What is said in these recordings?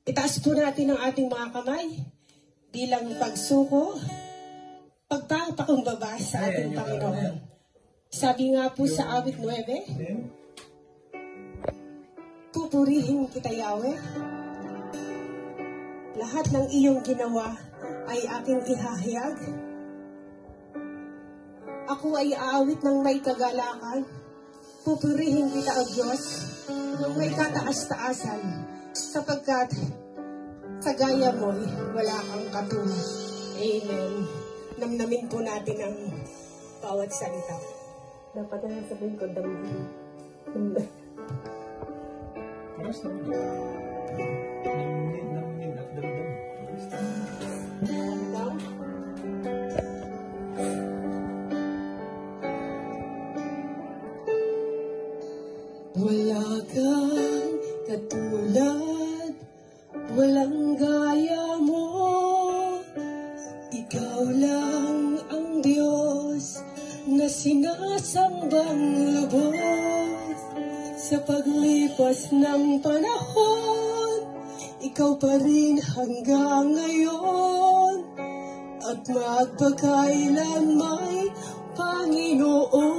Itaas po natin ang ating mga kamay bilang pagsuko, pagpapakumbaba sa ating Panginoon. Sabi nga po sa awit 9, pupurihin kita, Yahweh. Lahat ng iyong ginawa ay aking ihahayag. Ako ay aawit ng may kagalakan. Pupurihin kita, O Diyos, ng may kataas-taasan, sapagkat sa gaya mo'y wala kang katulad. Amen. Namnamin po natin ang bawat salita. Dapat na sabihin ko, damdamin. Mas namin at damdam. Wala kang katulad, walang gaya mo. Ikaw lang ang Diyos na sinasambang lubos. Sa paglipas ng panahon, ikaw pa rin hanggang ngayon, at magpakailanmay, Panginoon.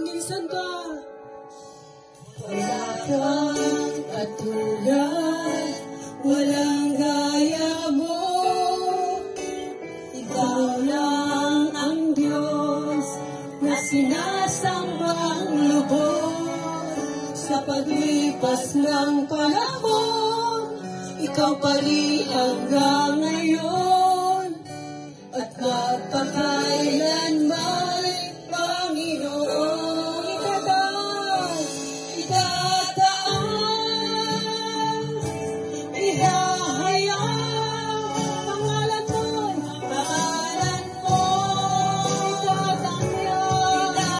Minsan ba? Wala kang katulad, walang gaya mo. Ikaw lang ang Diyos na sinasambang lubos. Sa paglipas ng panahon, ikaw pa rin hanggang ngayon, at magpakailanman, Panginoon. Itataas, ihahayag.